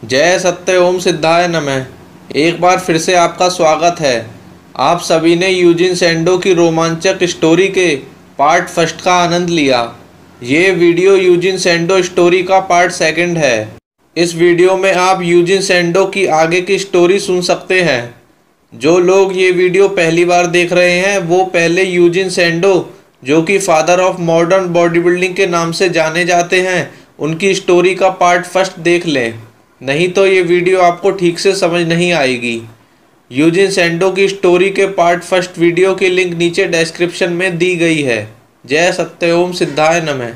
जय सत्य ओम सिद्धाय नमः। एक बार फिर से आपका स्वागत है। आप सभी ने यूजिन सैंडो की रोमांचक स्टोरी के पार्ट फर्स्ट का आनंद लिया। ये वीडियो यूजिन सैंडो स्टोरी का पार्ट सेकंड है। इस वीडियो में आप यूजिन सैंडो की आगे की स्टोरी सुन सकते हैं। जो लोग ये वीडियो पहली बार देख रहे हैं वो पहले यूजिन सैंडो, जो कि father of modern body building के नाम से जाने जाते हैं, उनकी स्टोरी का पार्ट फर्स्ट देख लें, नहीं तो ये वीडियो आपको ठीक से समझ नहीं आएगी। यूजिन सैंडो की स्टोरी के पार्ट फर्स्ट वीडियो की लिंक नीचे डिस्क्रिप्शन में दी गई है। जय सत्य ओम सिद्धाय नमः।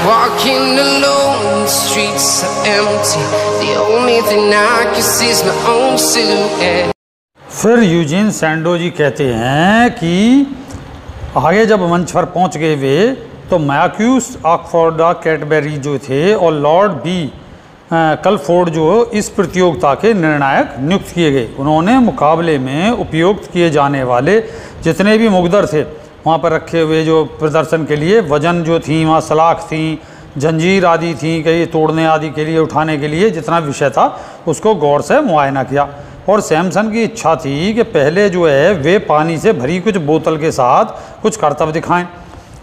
Walking alone, the streets are empty. The only thing I can see is my own silhouette. फिर यूजिन सैंडो जी कहते हैं कि आगे जब मंच पर पहुंच गए वे तो मैक्यूस ऑक्सफोर्ड कैडबरी जो थे और लॉर्ड बी कलफोर्ड जो इस प्रतियोगिता के निर्णायक नियुक्त किए गए। उन्होंने मुकाबले में उपयोग किए जाने वाले जितने भी मुकद्दर थे वहाँ पर रखे हुए जो प्रदर्शन के लिए वजन जो थी, वहाँ सलाख थी, जंजीर आदि थी, कई तोड़ने आदि के लिए, उठाने के लिए जितना विषय था उसको गौर से मुआयना किया। और सैमसन की इच्छा थी कि पहले जो है वे पानी से भरी कुछ बोतल के साथ कुछ करतब दिखाएं।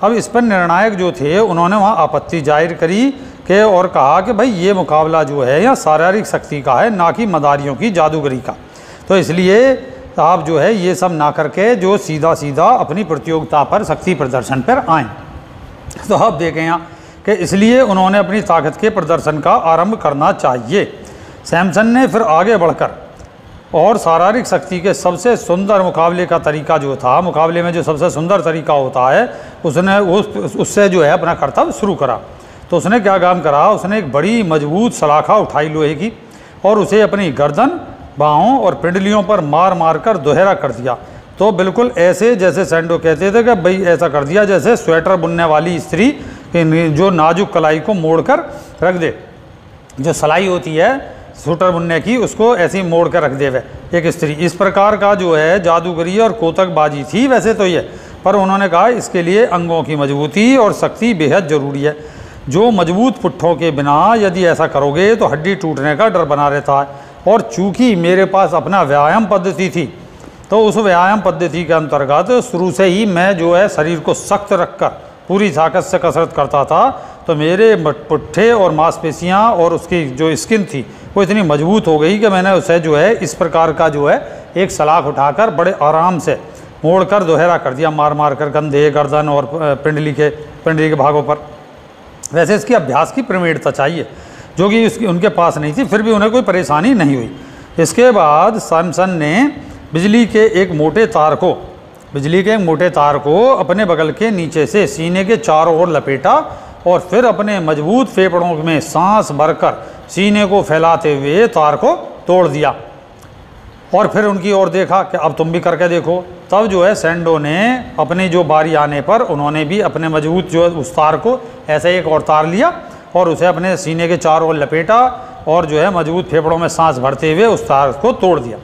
अब इस पर निर्णायक जो थे उन्होंने वहाँ आपत्ति जाहिर करी कि और कहा कि भाई ये मुकाबला जो है यह शारीरिक शक्ति का है, ना कि मदारियों की जादूगरी का। तो इसलिए आप जो है ये सब ना करके जो सीधा सीधा अपनी प्रतियोगिता पर शक्ति प्रदर्शन पर आएँ। तो अब देखें यहाँ कि इसलिए उन्होंने अपनी ताकत के प्रदर्शन का आरंभ करना चाहिए। सैमसन ने फिर आगे बढ़कर और शारीरिक शक्ति के सबसे सुंदर मुकाबले का तरीका जो था, मुकाबले में जो सबसे सुंदर तरीका होता है, उसने उससे जो है अपना कर्तव्य शुरू करा। तो उसने क्या काम करा, उसने एक बड़ी मजबूत सलाखा उठाई लोहे की और उसे अपनी गर्दन, बाहों और पिंडलियों पर मार मार कर दोहरा कर दिया। तो बिल्कुल ऐसे जैसे सैंडो कहते थे कि भाई ऐसा कर दिया जैसे स्वेटर बुनने वाली स्त्री जो नाजुक कलाई को मोड़कर रख दे, जो सिलाई होती है स्वेटर बुनने की, उसको ऐसे ही मोड़ कर रख दे वे एक स्त्री। इस प्रकार का जो है जादूगरी और कोतकबाजी थी वैसे तो ये, पर उन्होंने कहा इसके लिए अंगों की मजबूती और शक्ति बेहद ज़रूरी है। जो मजबूत पुट्ठों के बिना यदि ऐसा करोगे तो हड्डी टूटने का डर बना रहता है। और चूँकि मेरे पास अपना व्यायाम पद्धति थी तो उस व्यायाम पद्धति के अंतर्गत शुरू से ही मैं जो है शरीर को सख्त रखकर पूरी ताकत से कसरत करता था। तो मेरे पुट्ठे और मांसपेशियाँ और उसकी जो स्किन थी वो इतनी मजबूत हो गई कि मैंने उसे जो है इस प्रकार का जो है एक सलाख उठाकर बड़े आराम से मोड़ कर दोहरा कर दिया, मार मार कर कंधे, गर्दन और पिंडली के भागों पर। वैसे इसकी अभ्यास की प्रवीणता चाहिए जो कि उनके पास नहीं थी, फिर भी उन्हें कोई परेशानी नहीं हुई। इसके बाद सैमसन ने बिजली के एक मोटे तार को अपने बगल के नीचे से सीने के चारों ओर लपेटा और फिर अपने मजबूत फेफड़ों में सांस भरकर सीने को फैलाते हुए तार को तोड़ दिया। और फिर उनकी ओर देखा कि अब तुम भी करके देखो। तब जो है सैंडो ने अपनी जो बारी आने पर उन्होंने भी अपने मजबूत जो उस तार को ऐसे एक और तार लिया और उसे अपने सीने के चारों ओर लपेटा और जो है मजबूत फेफड़ों में सांस भरते हुए उस तार को तोड़ दिया।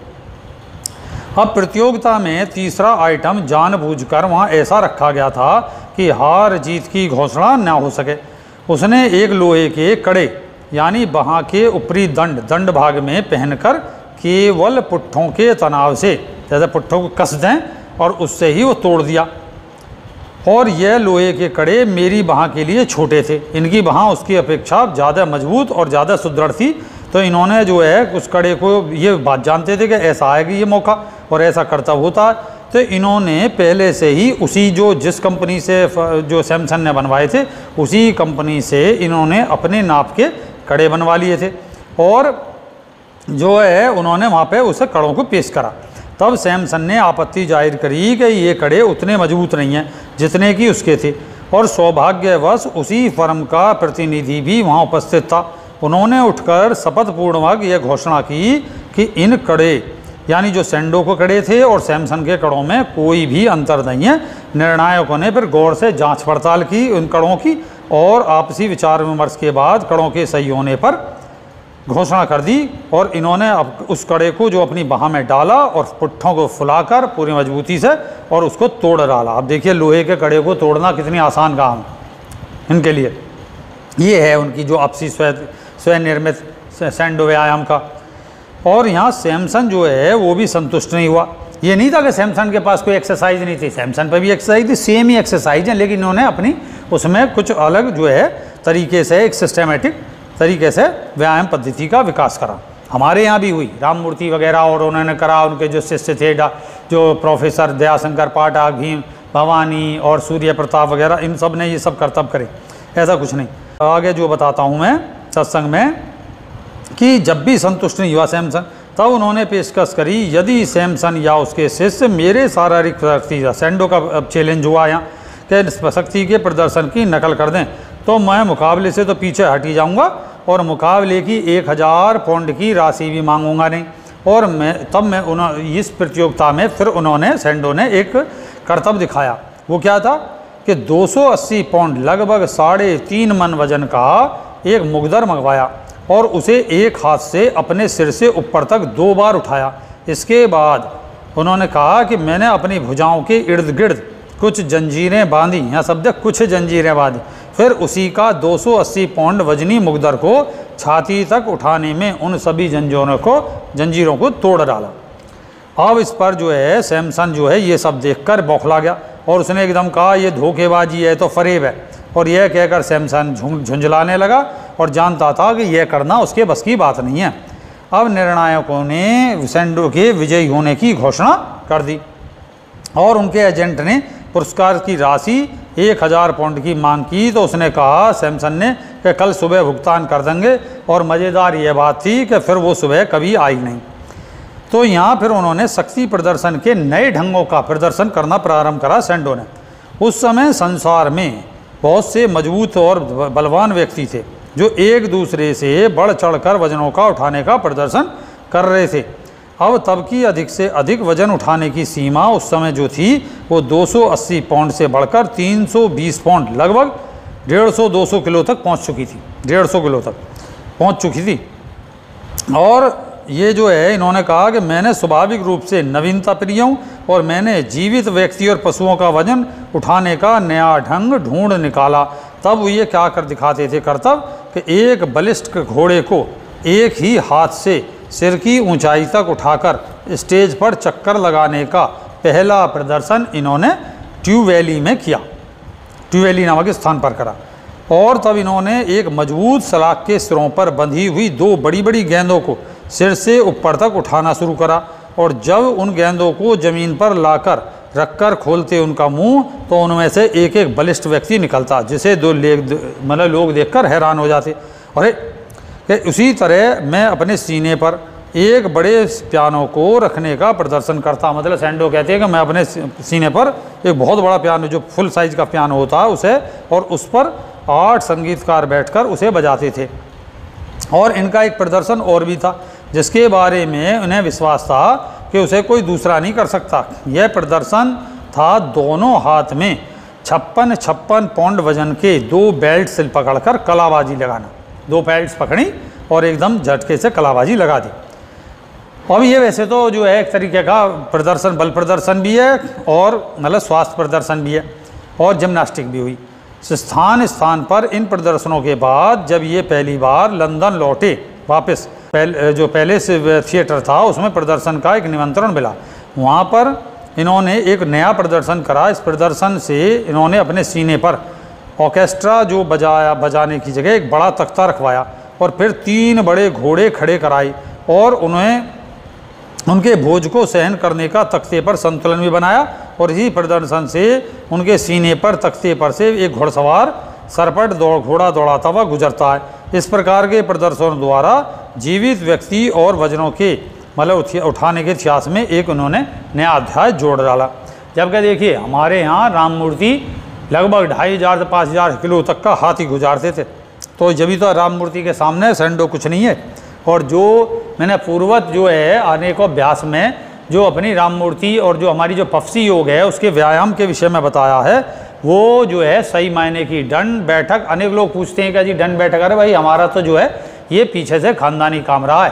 अब प्रतियोगिता में तीसरा आइटम जानबूझकर वहाँ ऐसा रखा गया था कि हार जीत की घोषणा न हो सके। उसने एक लोहे के कड़े यानी बाहाँ के ऊपरी दंड भाग में पहनकर केवल पुट्ठों के तनाव से जैसे पुट्ठों को कस दें और उससे ही वो तोड़ दिया। और यह लोहे के कड़े मेरी बाहाँ के लिए छोटे थे, इनकी बाहाँ उसकी अपेक्षा ज़्यादा मजबूत और ज़्यादा सुदृढ़ थी। तो इन्होंने जो है उस कड़े को ये बात जानते थे कि ऐसा आएगा ये मौका और ऐसा कर्तव्य होता है। तो इन्होंने पहले से ही उसी जिस कंपनी से जो सैमसन ने बनवाए थे उसी कंपनी से इन्होंने अपने नाप के कड़े बनवा लिए थे और जो है उन्होंने वहाँ पे उसे कड़ों को पेश करा। तब सैमसन ने आपत्ति जाहिर करी कि ये कड़े उतने मजबूत नहीं हैं जितने कि उसके थे। और सौभाग्यवश उसी फर्म का प्रतिनिधि भी वहाँ उपस्थित था। उन्होंने उठकर शपथपूर्वक यह घोषणा की कि इन कड़े यानी जो सैंडो को कड़े थे और सैमसन के कड़ों में कोई भी अंतर नहीं है। निर्णायकों ने फिर गौर से जांच पड़ताल की उन कड़ों की और आपसी विचार विमर्श के बाद कड़ों के सही होने पर घोषणा कर दी और इन्होंने उस कड़े को जो अपनी बाह में डाला और पुट्ठों को फुलाकर पूरी मजबूती से और उसको तोड़ डाला। अब देखिए लोहे के कड़े को तोड़ना कितनी आसान काम इनके लिए। ये है उनकी जो आपसी स्वयं निर्मित सैंडो व्यायाम का। और यहाँ सैमसन जो है वो भी संतुष्ट नहीं हुआ। ये नहीं था कि सैमसन के पास कोई एक्सरसाइज नहीं थी, सैमसन पर भी एक्सरसाइज थी, सेम ही एक्सरसाइज है, लेकिन इन्होंने अपनी उसमें कुछ अलग जो है तरीके से एक सिस्टमेटिक तरीके से व्यायाम पद्धति का विकास करा। हमारे यहाँ भी हुई राममूर्ति वगैरह, और उन्होंने करा, उनके जो शिष्य थे जो प्रोफेसर दयाशंकर पाठक, भीम भवानी और सूर्य प्रताप वगैरह, इन सब ने ये सब करतब करे, ऐसा कुछ नहीं। आगे जो बताता हूँ मैं सत्संग में कि जब भी संतुष्ट नहीं हुआ सैमसन, तब उन्होंने पेशकश करी, यदि सैमसन या उसके शिष्य मेरे शारीरिक शक्ति, सैंडो का चैलेंज हुआ यहाँ कि शक्ति के प्रदर्शन की नकल कर दें, तो मैं मुकाबले से तो पीछे हट ही जाऊँगा और मुकाबले की 1000 पाउंड की राशि भी मांगूंगा नहीं। और इस प्रतियोगिता में फिर उन्होंने सैंडो ने एक करतब दिखाया। वो क्या था कि 280 पाउंड लगभग 3.5 मन वजन का एक मुगदर मंगवाया और उसे एक हाथ से अपने सिर से ऊपर तक 2 बार उठाया। इसके बाद उन्होंने कहा कि मैंने अपनी भुजाओं के इर्द गिर्द कुछ जंजीरें बांधी, यहाँ शब्द कुछ जंजीरें बांधी, फिर उसी का 280 पाउंड वजनी मुगदर को छाती तक उठाने में उन सभी जंजीरों को तोड़ डाला। अब इस पर जो है सैमसन जो है ये सब देखकर बौखला गया और उसने एकदम कहा ये धोखेबाजी है, तो फरेब है। और यह कहकर सैमसन झुंझलाने लगा और जानता था कि यह करना उसके बस की बात नहीं है। अब निर्णायकों ने सैंडो के विजयी होने की घोषणा कर दी और उनके एजेंट ने पुरस्कार की राशि 1000 पाउंड की मांग की। तो उसने कहा सैमसन ने कि कल सुबह भुगतान कर देंगे। और मज़ेदार ये बात थी कि फिर वो सुबह कभी आई नहीं। तो यहाँ फिर उन्होंने शक्ति प्रदर्शन के नए ढंगों का प्रदर्शन करना प्रारंभ करा सैंडो ने। उस समय संसार में बहुत से मजबूत और बलवान व्यक्ति थे जो एक दूसरे से बढ़ चढ़कर वजनों का उठाने का प्रदर्शन कर रहे थे। अब तब की अधिक से अधिक वजन उठाने की सीमा उस समय जो थी वो 280 पाउंड से बढ़कर 320 पाउंड, लगभग 150-200 किलो तक पहुंच चुकी थी, 150 किलो तक पहुंच चुकी थी। और ये जो है इन्होंने कहा कि मैंने स्वाभाविक रूप से नवीनता प्रिय हूँ और मैंने जीवित व्यक्ति और पशुओं का वजन उठाने का नया ढंग ढूंढ निकाला। तब ये क्या कर दिखाते थे करतब कि एक बलिष्ठ घोड़े को एक ही हाथ से सिर की ऊंचाई तक उठाकर स्टेज पर चक्कर लगाने का पहला प्रदर्शन इन्होंने ट्यू वैली में किया, ट्यू वैली नामक स्थान पर करा। और तब इन्होंने एक मजबूत सलाख के सिरों पर बंधी हुई 2 बड़ी बड़ी गेंदों को सिर से ऊपर तक उठाना शुरू करा। और जब उन गेंदों को जमीन पर लाकर रखकर खोलते उनका मुंह, तो उनमें से एक एक बलिष्ठ व्यक्ति निकलता, जिसे लोग देखकर हैरान हो जाते। और उसी तरह मैं अपने सीने पर एक बड़े पियानो को रखने का प्रदर्शन करता। मतलब सैंडो कहते हैं कि मैं अपने सीने पर एक बहुत बड़ा पियानो, जो फुल साइज का पियानो होता है उसे, और उस पर 8 संगीतकार बैठकर उसे बजाते थे। और इनका एक प्रदर्शन और भी था जिसके बारे में उन्हें विश्वास था कि उसे कोई दूसरा नहीं कर सकता। यह प्रदर्शन था दोनों हाथ में 56 पाउंड वजन के 2 बेल्ट से पकड़कर कलाबाजी लगाना। 2 बेल्ट्स पकड़ी और एकदम झटके से कलाबाजी लगा दी। अब ये वैसे तो जो है एक तरीके का प्रदर्शन, बल प्रदर्शन भी है और मतलब स्वास्थ्य प्रदर्शन भी है और जिम्नास्टिक भी हुई। स्थान स्थान पर इन प्रदर्शनों के बाद जब ये पहली बार लंदन लौटे वापस, जो पहले से थिएटर था उसमें प्रदर्शन का एक निमंत्रण मिला। वहाँ पर इन्होंने एक नया प्रदर्शन करा। इस प्रदर्शन से इन्होंने अपने सीने पर ऑर्केस्ट्रा जो बजाने की जगह एक बड़ा तख्ता रखवाया और फिर 3 बड़े घोड़े खड़े कराए और उन्हें उनके बोझ को सहन करने का तख्ते पर संतुलन भी बनाया। और इसी प्रदर्शन से उनके सीने पर तख्ते पर से एक घुड़सवार सरपट घोड़ा दौड़ाता हुआ गुजरता है। इस प्रकार के प्रदर्शनों द्वारा जीवित व्यक्ति और वजनों के मतलब उठाने के इतिहास में एक उन्होंने नया अध्याय जोड़ डाला। जबकि देखिए हमारे यहाँ राममूर्ति लगभग 2500 से 5000 किलो तक का हाथी गुजारते थे, तो जब भी तो राममूर्ति के सामने सैंडो कुछ नहीं है। और जो मैंने पूर्वत जो है अनेकों अभ्यास में जो अपनी राममूर्ति और जो हमारी जो पफसी योग है उसके व्यायाम के विषय में बताया है, वो जो है सही मायने की दंड बैठक। अनेक लोग पूछते हैं कि जी दंड बैठक, अरे भाई हमारा तो जो है ये पीछे से खानदानी काम रहा है।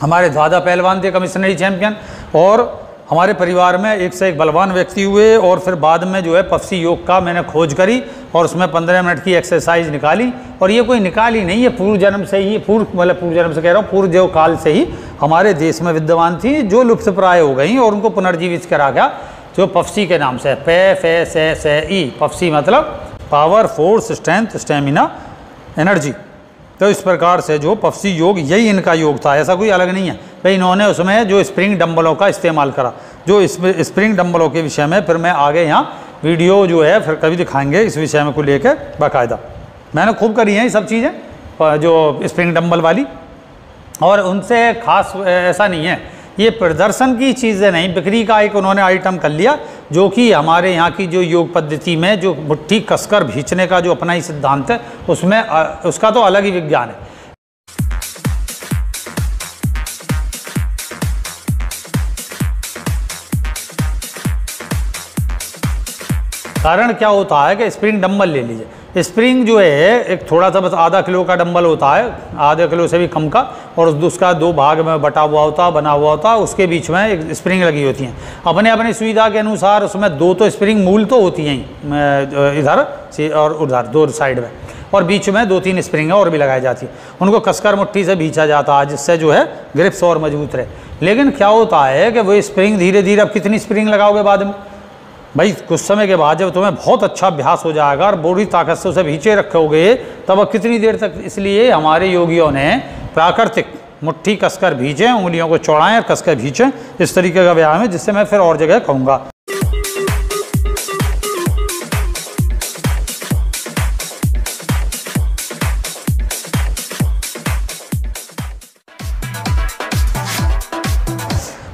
हमारे दादा पहलवान थे, कमिश्नरी चैंपियन, और हमारे परिवार में एक से एक बलवान व्यक्ति हुए। और फिर बाद में जो है पफसी योग का मैंने खोज करी और उसमें 15 मिनट की एक्सरसाइज निकाली। और ये कोई निकाली नहीं, ये पूर्व जन्म से ही, पूर्व जन्म से कह रहा हूँ, पूर्व जो काल से ही हमारे देश में विद्यमान थी, जो लुप्त प्राय हो गई और उनको पुनर्जीवित करा गया, जो पफसी के नाम से। पे फे से ई, पफसी मतलब power, force, strength, stamina, energy. तो इस प्रकार से जो पफसी योग, यही इनका योग था, ऐसा कोई अलग नहीं है भाई। इन्होंने उसमें जो स्प्रिंग डंबलों का इस्तेमाल करा, जो स्प्रिंग डंबलों के विषय में फिर मैं आगे यहाँ वीडियो जो है फिर कभी दिखाएंगे इस विषय में को लेकर बाकायदा। मैंने खूब करी हैं ये सब चीज़ें, जो स्प्रिंग डंबल वाली। और उनसे खास ऐसा नहीं है, ये प्रदर्शन की चीज़ें नहीं, बिक्री का एक उन्होंने आइटम कर लिया, जो कि हमारे यहाँ की जो योग पद्धति में जो मुट्ठी कसकर खींचने का जो अपना ही सिद्धांत है, उसमें उसका तो अलग ही विज्ञान है। कारण क्या होता है कि स्प्रिंग डंबल ले लीजिए, स्प्रिंग जो है एक थोड़ा सा बस आधा किलो का डंबल होता है, आधे किलो से भी कम का, और उसका 2 भाग में बटा हुआ होता, बना हुआ होता, उसके बीच में एक स्प्रिंग लगी होती हैं। अपने अपनी सुविधा के अनुसार उसमें 2 तो स्प्रिंग मूल तो होती हैं इधर से और उधर 2 साइड में, और बीच में 2-3 स्प्रिंग और भी लगाई जाती है। उनको कसकर मुट्ठी से भींचा जाता है, जिससे जो है ग्रिप्स और मजबूत रहे। लेकिन क्या होता है कि वो स्प्रिंग धीरे धीरे, अब कितनी स्प्रिंग लगाओगे बाद में भाई, कुछ समय के बाद जब तुम्हें बहुत अच्छा अभ्यास हो जाएगा और पूरी ताकत से उसे भींचे रखोगे, तब कितनी देर तक। इसलिए हमारे योगियों ने प्राकृतिक मुट्ठी कसकर भींचे, उंगलियों को चौड़ाएं और कसकर भींचे, इस तरीके का व्यायाम है, जिससे मैं फिर और जगह कहूँगा।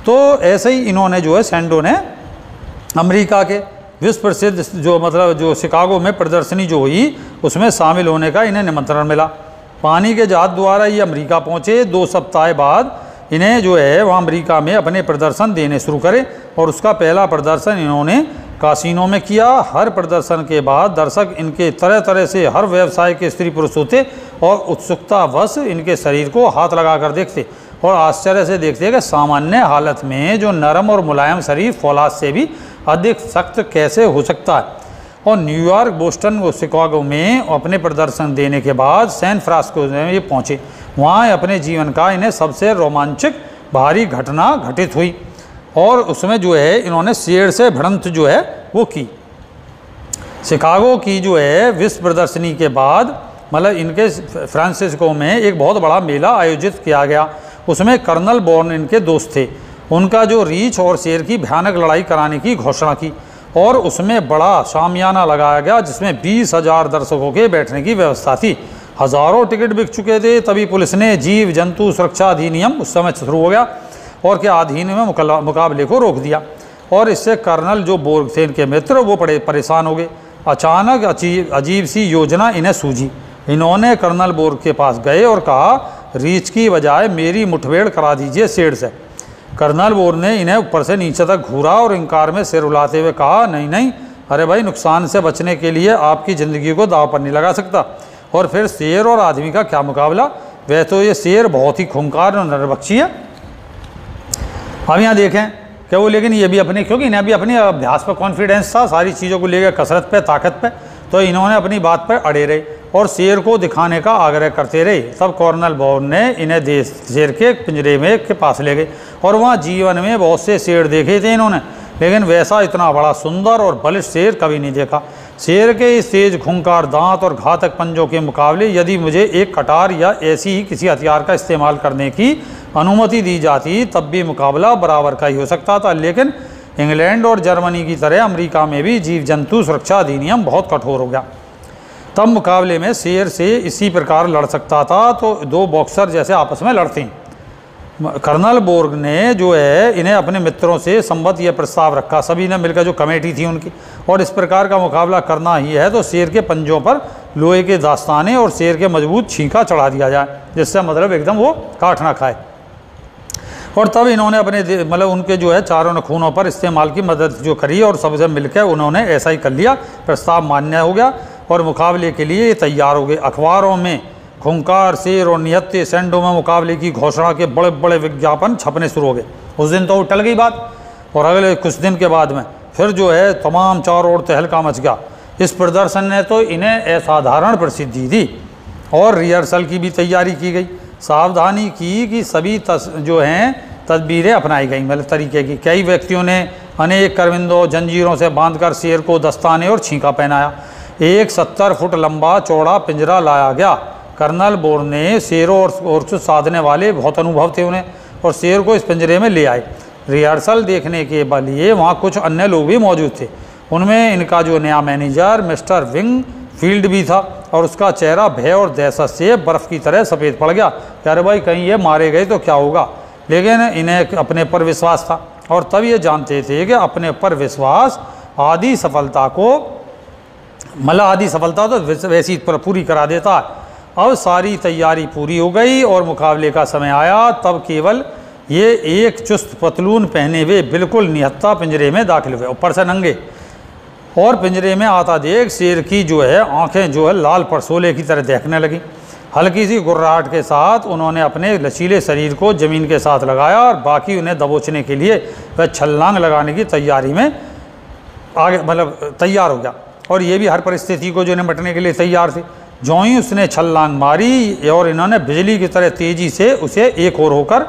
तो ऐसे ही इन्होंने जो है सैंडो ने अमेरिका के विश्व प्रसिद्ध जो मतलब जो शिकागो में प्रदर्शनी जो हुई, उसमें शामिल होने का इन्हें निमंत्रण मिला। पानी के जहाज द्वारा ये अमेरिका पहुँचे। 2 सप्ताह बाद इन्हें जो है वहाँ अमेरिका में अपने प्रदर्शन देने शुरू करे, और उसका पहला प्रदर्शन इन्होंने कासिनो में किया। हर प्रदर्शन के बाद दर्शक इनके तरह तरह से हर व्यवसाय के स्त्री पुरुष होते और उत्सुकतावश इनके शरीर को हाथ लगा कर देखते और आश्चर्य से देखते कि सामान्य हालत में जो नरम और मुलायम शरीर फौलाद से भी अधिक सख्त कैसे हो सकता है। और न्यूयॉर्क, बोस्टन और शिकागो में अपने प्रदर्शन देने के बाद सैन फ्रांसिस्को में ये पहुँचे। वहाँ अपने जीवन का इन्हें सबसे रोमांचक भारी घटना घटित हुई, और उसमें जो है इन्होंने शेर से भिड़ंत जो है वो की। शिकागो की जो है विश्व प्रदर्शनी के बाद मतलब इनके फ्रांसिस्को में एक बहुत बड़ा मेला आयोजित किया गया। उसमें कर्नल बोर्न इनके दोस्त थे। उनका जो रीछ और शेर की भयानक लड़ाई कराने की घोषणा की, और उसमें बड़ा शामियाना लगाया गया, जिसमें 20,000 दर्शकों के बैठने की व्यवस्था थी। हज़ारों टिकट बिक चुके थे। तभी पुलिस ने जीव जंतु सुरक्षा अधिनियम उस समय शुरू हो गया और के अधीन में मुकाबले को रोक दिया, और इससे कर्नल जो बोर्ग थे इनके मित्र, वो बड़े परेशान हो गए। अचानक अजीब सी योजना इन्हें सूझी। इन्होंने कर्नल बोर्ग के पास गए और कहा, रीछ की बजाय मेरी मुठभेड़ करा दीजिए शेर से। कर्नल बोर्ग ने इन्हें ऊपर से नीचे तक घूरा और इनकार में सिर उलाते हुए कहा, नहीं नहीं, अरे भाई, नुकसान से बचने के लिए आपकी ज़िंदगी को दांव पर नहीं लगा सकता। और फिर शेर और आदमी का क्या मुकाबला, वह तो ये शेर बहुत ही खूंखार और नरभक्षी है। अब यहाँ देखें कि वो, लेकिन ये भी अपने, क्योंकि इन्हें भी अपने अभ्यास पर कॉन्फिडेंस था, सारी चीज़ों को लेकर कसरत पे, ताकत पे, तो इन्होंने अपनी बात पर अड़े रहे और शेर को दिखाने का आग्रह करते रहे। तब कर्नल बोर्न ने इन्हें शेर के पिंजरे में के पास ले गए, और वहाँ जीवन में बहुत से शेर देखे थे इन्होंने, लेकिन वैसा इतना बड़ा सुंदर और बलिष्ठ शेर कभी नहीं देखा। शेर के इस तेज खूंखार दांत और घातक पंजों के मुकाबले यदि मुझे एक कटार या ऐसी ही किसी हथियार का इस्तेमाल करने की अनुमति दी जाती, तब भी मुकाबला बराबर का ही हो सकता था। लेकिन इंग्लैंड और जर्मनी की तरह अमेरिका में भी जीव जंतु सुरक्षा अधिनियम बहुत कठोर हो गया। तब मुकाबले में शेर से इसी प्रकार लड़ सकता था, तो 2 बॉक्सर जैसे आपस में लड़ते हैं। कर्नल बोर्ग ने जो है इन्हें अपने मित्रों से संबद्ध यह प्रस्ताव रखा, सभी ने मिलकर, जो कमेटी थी उनकी, और इस प्रकार का मुकाबला करना ही है तो शेर के पंजों पर लोहे के दास्ताने और शेर के मजबूत छींका चढ़ा दिया जाए, जिससे मतलब एकदम वो काट ना खाए। और तब इन्होंने अपने मतलब उनके जो है चारों नखूनों पर इस्तेमाल की मदद जो करी, और सबसे मिलकर उन्होंने ऐसा ही कर लिया। प्रस्ताव मान्य हो गया और मुकाबले के लिए तैयार हो गए। अखबारों में खूंखार शेर और निहत्ते सैंडो में मुकाबले की घोषणा के बड़े बड़े विज्ञापन छपने शुरू हो गए। उस दिन तो टल गई बात, और अगले कुछ दिन के बाद में फिर जो है तमाम चारों ओर तहलका मच गया। इस प्रदर्शन ने तो इन्हें असाधारण प्रसिद्धि दी और रिहर्सल की भी तैयारी की गई। सावधानी की कि सभी जो हैं तदबीरें अपनाई गई, मतलब तरीके की। कई व्यक्तियों ने अनेक करविंदों जंजीरों से बांधकर शेर को दस्ताने और छींका पहनाया। एक 70 फुट लंबा चौड़ा पिंजरा लाया गया। कर्नल बोर ने शेरों और साधने वाले बहुत अनुभव थे उन्हें, और शेर को इस पिंजरे में ले आए। रिहर्सल देखने के लिए वहाँ कुछ अन्य लोग भी मौजूद थे। उनमें इनका जो नया मैनेजर मिस्टर विंग फील्ड भी था, और उसका चेहरा भय और दहशत से बर्फ़ की तरह सफ़ेद पड़ गया। अरे भाई कहीं ये मारे गए तो क्या होगा, लेकिन इन्हें अपने पर विश्वास था, और तब ये जानते थे कि अपने पर विश्वास आधी सफलता को, मतलब आधी सफलता तो वैसी पूरी करा देता है। अब सारी तैयारी पूरी हो गई और मुकाबले का समय आया। तब केवल ये एक चुस्त पतलून पहने हुए बिल्कुल निहत्था पिंजरे में दाखिल हुए, ऊपर से नंगे, और पिंजरे में आता देख शेर की जो है आंखें जो है लाल परसोले की तरह देखने लगी। हल्की सी गुर्राहट के साथ उन्होंने अपने लचीले शरीर को ज़मीन के साथ लगाया, और बाकी उन्हें दबोचने के लिए वह छलांग लगाने की तैयारी में आगे, मतलब तैयार हो गया। और ये भी हर परिस्थिति को जो निपटने के लिए तैयार थे। जो ही उसने छलांग मारी और इन्होंने बिजली की तरह तेज़ी से उसे एक और होकर,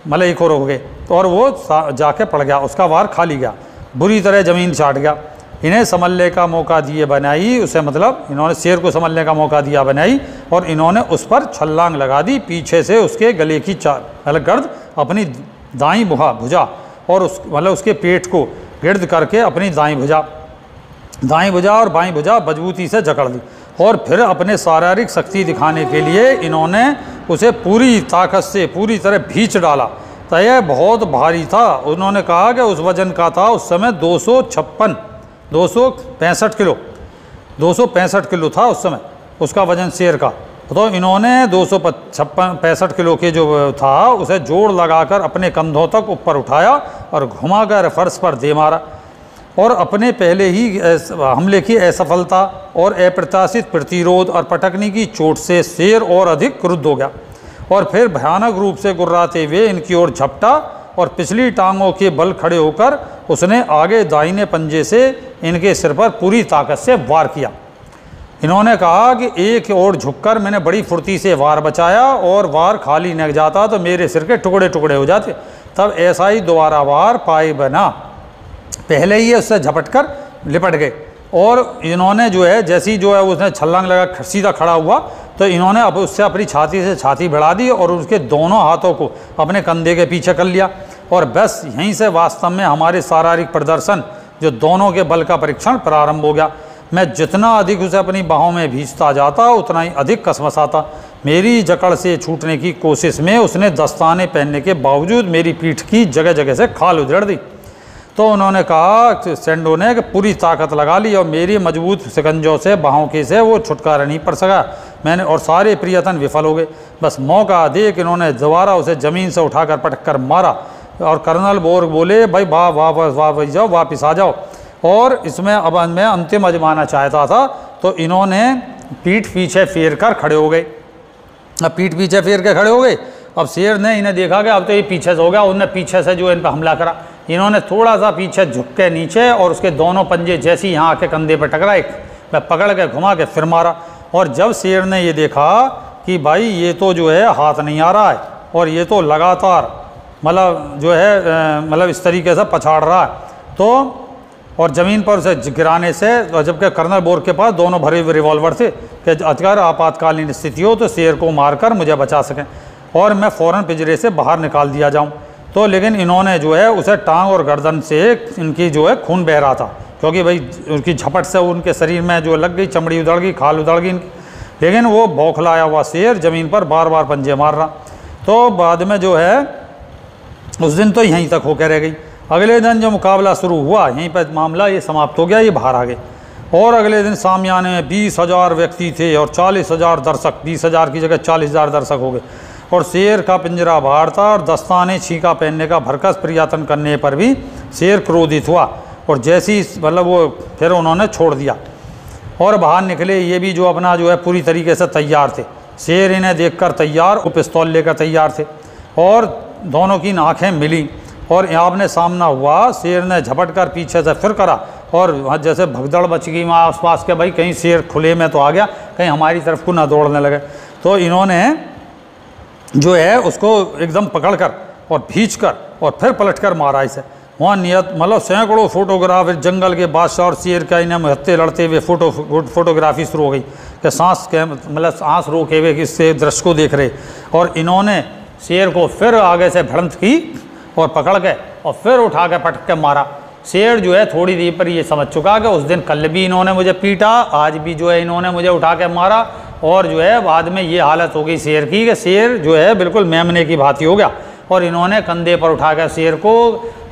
मतलब एक और हो गए, और वो जाके पड़ गया, उसका वार खाली गया, बुरी तरह ज़मीन चाट गया। इन्हें संभलने का मौका दिए बनाई उसे, मतलब इन्होंने शेर को संभलने का मौका दिया बनाई, और इन्होंने उस पर छलांग लगा दी। पीछे से उसके गले की मतलब गर्द अपनी दाईं भुजा और उस मतलब उसके पेट को गिर्द करके अपनी दाईं भुजा और बाईं भुजा मजबूती से जकड़ दी, और फिर अपने शारीरिक शक्ति दिखाने के लिए इन्होंने उसे पूरी ताकत से पूरी तरह भींच डाला। तो यह बहुत भारी था। उन्होंने कहा कि उस वजन का था उस समय 265 किलो था उस समय उसका वजन शेर का। तो इन्होंने 265 किलो के जो था उसे जोड़ लगाकर अपने कंधों तक ऊपर उठाया और घुमाकर फर्श पर दे मारा, और अपने पहले ही हमले की असफलता और अप्रत्याशित प्रतिरोध और पटकने की चोट से शेर और अधिक क्रुद्ध हो गया, और फिर भयानक रूप से गुर्राते हुए इनकी ओर झपटा, और पिछली टांगों के बल खड़े होकर उसने आगे दाहिने पंजे से इनके सिर पर पूरी ताकत से वार किया। इन्होंने कहा कि एक ओर झुककर मैंने बड़ी फुर्ती से वार बचाया, और वार खाली न जाता तो मेरे सिर के टुकड़े टुकड़े हो जाते। तब ऐसा ही दोबारा वार पाए बना, पहले ही उससे झपट कर लिपट गए, और इन्होंने जो है जैसी जो है उसने छलांग लगा सीधा खड़ा हुआ, तो इन्होंने अब उससे अपनी छाती से छाती भिड़ा दी और उसके दोनों हाथों को अपने कंधे के पीछे कर लिया। और बस यहीं से वास्तव में हमारे शारीरिक प्रदर्शन जो दोनों के बल का परीक्षण प्रारंभ हो गया। मैं जितना अधिक उसे अपनी बाहों में भींचता जाता उतना ही अधिक कसमसाता। मेरी जकड़ से छूटने की कोशिश में उसने दस्ताने पहनने के बावजूद मेरी पीठ की जगह जगह से खाल उधेड़ दी। तो उन्होंने कहा सैंडो ने कि पूरी ताकत लगा ली, और मेरी मजबूत शिकंजों से बाहों के से वो छुटकारा नहीं पड़ सका। मैंने और सारे प्रयत्न विफल हो गए। बस मौका देख इन्होंने दोबारा उसे ज़मीन से उठाकर पटक कर मारा, और कर्नल बोर बोले भाई वापस जाओ, वापस आ जाओ। और इसमें अब मैं अंतिम आजमाना चाहता था, तो इन्होंने पीठ पीछे फेर कर खड़े हो गए। अब पीठ पीछे फेर के खड़े हो गए। अब शेर ने इन्हें देखा कि अब तो ये पीछे से हो गया, उन्होंने पीछे से जो इन पर हमला करा। इन्होंने थोड़ा सा पीछे झुक के नीचे, और उसके दोनों पंजे जैसे यहाँ आके कंधे पर टकराए, मैं पकड़ के घुमा के फिर मारा। और जब शेर ने ये देखा कि भाई ये तो जो है हाथ नहीं आ रहा है, और ये तो लगातार मतलब जो है मतलब इस तरीके से पछाड़ रहा है, तो और ज़मीन पर उसे गिराने से, और जबकि कर्नल बोर के पास दोनों भरे हुए रिवॉल्वर थे कि अगर आपातकालीन स्थिति हो तो शेर को मारकर मुझे बचा सकें और मैं फ़ौरन पिंजरे से बाहर निकाल दिया जाऊं। तो लेकिन इन्होंने जो है उसे टांग और गर्दन से इनकी जो है खून बह रहा था, क्योंकि भाई उनकी झपट से उनके शरीर में जो लग गई, चमड़ी उधड़ गई, खाल उधड़ गई इनकी। लेकिन वो बौखलाया हुआ शेर ज़मीन पर बार बार पंजे मार रहा। तो बाद में जो है उस दिन तो यहीं तक होकर रह गई। अगले दिन जो मुकाबला शुरू हुआ यहीं पर मामला ये समाप्त हो गया, ये बाहर आ गए। और अगले दिन सामियाने में 20,000 व्यक्ति थे और 40,000 दर्शक, 20,000 की जगह 40,000 दर्शक हो गए। और शेर का पिंजरा बाहर था, और दस्ताने छीका पहनने का भरकस प्रयत्न करने पर भी शेर क्रोधित हुआ, और जैसी मतलब वो फिर उन्होंने छोड़ दिया और बाहर निकले। ये भी जो अपना जो है पूरी तरीके से तैयार थे। शेर इन्हें देखकर तैयार, वो पिस्तौल लेकर तैयार थे और दोनों की आंखें मिली और आमने सामना हुआ। शेर ने झपट कर पीछे से फिर करा और जैसे भगदड़ मच गई वहाँ आसपास के, भाई कहीं शेर खुले में तो आ गया, कहीं हमारी तरफ को ना दौड़ने लगे। तो इन्होंने जो है उसको एकदम पकड़कर और खींचकर और फिर पलटकर मारा इसे। वहाँ नियत मतलब सैकड़ों फोटोग्राफ जंगल के बादशाह और शेर का इन्हें हत्ते लड़ते हुए फोटोग्राफी शुरू हो गई कि सांस के मतलब सांस रोके हुए इससे दृश्य को देख रहे। और इन्होंने शेर को फिर आगे से भिड़ंत की और पकड़ के और फिर उठा के पटक के मारा। शेर जो है थोड़ी देर पर ये समझ चुका कि उस दिन कल भी इन्होंने मुझे पीटा, आज भी जो है इन्होंने मुझे उठा के मारा, और जो है बाद में ये हालत हो गई शेर की कि शेर जो है बिल्कुल मेमने की भांति हो गया। और इन्होंने कंधे पर उठा के शेर को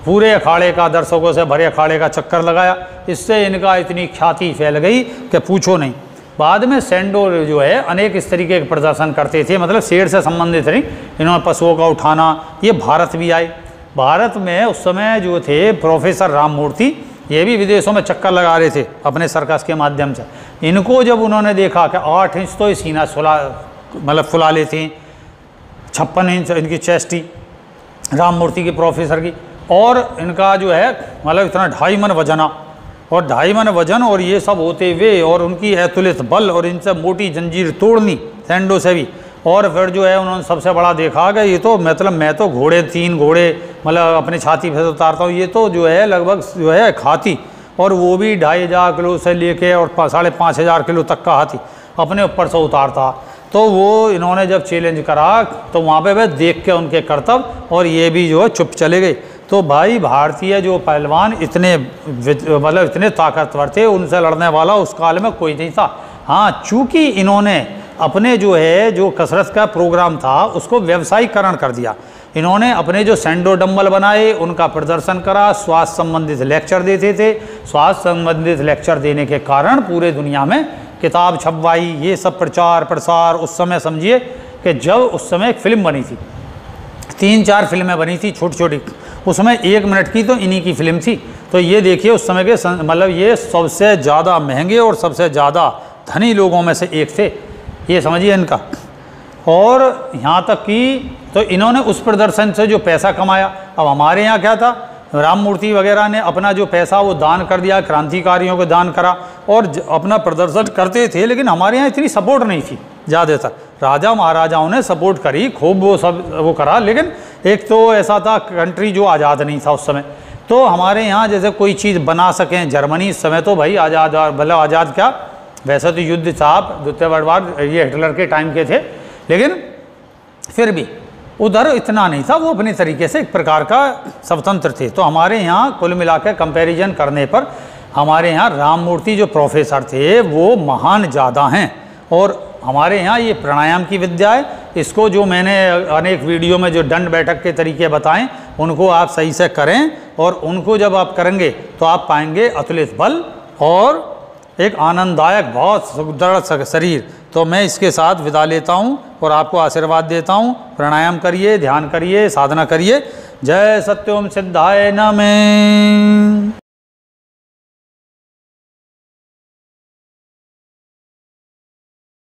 पूरे अखाड़े का, दर्शकों से भरे अखाड़े का चक्कर लगाया। इससे इनका इतनी ख्याति फैल गई कि पूछो नहीं। बाद में सेंडो जो है अनेक इस तरीके के प्रदर्शन करते थे, मतलब शेर से संबंधित नहीं, इन्होंने पशुओं का उठाना, ये भारत भी आए। भारत में उस समय जो थे प्रोफेसर राममूर्ति, ये भी विदेशों में चक्कर लगा रहे थे अपने सर्कस के माध्यम से। इनको जब उन्होंने देखा कि 8 इंच तो सीना मतलब फुला लेते हैं, 56 इंच इनकी चेस्ट ही राममूर्ति की प्रोफेसर की, और इनका जो है मतलब इतना 2.5 मन वजना और 2.5 मन वजन, और ये सब होते हुए और उनकी अतुलित बल और इनसे मोटी जंजीर तोड़नी सैंडो से भी। और फिर जो है उन्होंने सबसे बड़ा देखा कि ये तो मतलब मैं तो घोड़े 3 घोड़े मतलब अपनी छाती पे उतारता हूँ, ये तो जो है लगभग जो है हाथी, और वो भी 2,500 किलो से लेके और 5,500 किलो तक का हाथी अपने ऊपर से उतारता। तो वो इन्होंने जब चैलेंज करा तो वहाँ पे वे देख के उनके कर्तव्य और ये भी जो है चुप चले गए। तो भाई भारतीय जो पहलवान इतने मतलब इतने ताकतवर थे, उनसे लड़ने वाला उस काल में कोई नहीं था। हाँ, चूँकि इन्होंने अपने जो है जो कसरत का प्रोग्राम था उसको व्यवसायीकरण कर दिया। इन्होंने अपने जो सैंडो डंबल बनाए, उनका प्रदर्शन करा, स्वास्थ्य संबंधित लेक्चर देते थे। स्वास्थ्य संबंधित लेक्चर देने के कारण पूरे दुनिया में किताब छपवाई, ये सब प्रचार प्रसार। उस समय समझिए कि जब उस समय एक फिल्म बनी थी, 3-4 फिल्में बनी थी छोटी छोटी, उसमें 1 मिनट की तो इन्हीं की फिल्म थी। तो ये देखिए उस समय के मतलब ये सबसे ज़्यादा महंगे और सबसे ज़्यादा धनी लोगों में से एक थे, ये समझिए इनका। और यहाँ तक कि तो इन्होंने उस प्रदर्शन से जो पैसा कमाया, अब हमारे यहाँ क्या था, राममूर्ति वगैरह ने अपना जो पैसा वो दान कर दिया, क्रांतिकारियों को दान करा और अपना प्रदर्शन करते थे। लेकिन हमारे यहाँ इतनी सपोर्ट नहीं थी, ज़्यादातर राजा महाराजाओं ने सपोर्ट करी खूब, वो सब वो करा। लेकिन एक तो ऐसा था कंट्री जो आज़ाद नहीं था उस समय, तो हमारे यहाँ जैसे कोई चीज़ बना सकें। जर्मनी इस समय तो भाई आज़ाद, मतलब आज़ाद क्या, वैसे तो युद्ध साहब द्वितीय वर्ल्ड वार ये हिटलर के टाइम के थे, लेकिन फिर भी उधर इतना नहीं था, वो अपने तरीके से एक प्रकार का स्वतंत्र थे। तो हमारे यहाँ कुल मिला के कंपेरिजन करने पर हमारे यहाँ राममूर्ति जो प्रोफेसर थे वो महान ज़्यादा हैं। और हमारे यहाँ ये प्राणायाम की विद्या है, इसको जो मैंने अनेक वीडियो में जो दंड बैठक के तरीके बताएं उनको आप सही से करें, और उनको जब आप करेंगे तो आप पाएंगे अतुलित बल और एक आनंददायक बहुत सुदृढ़ शरीर। तो मैं इसके साथ विदा लेता हूँ और आपको आशीर्वाद देता हूँ। प्राणायाम करिए, ध्यान करिए, साधना करिए। जय सत्यम सिद्धाय नमः।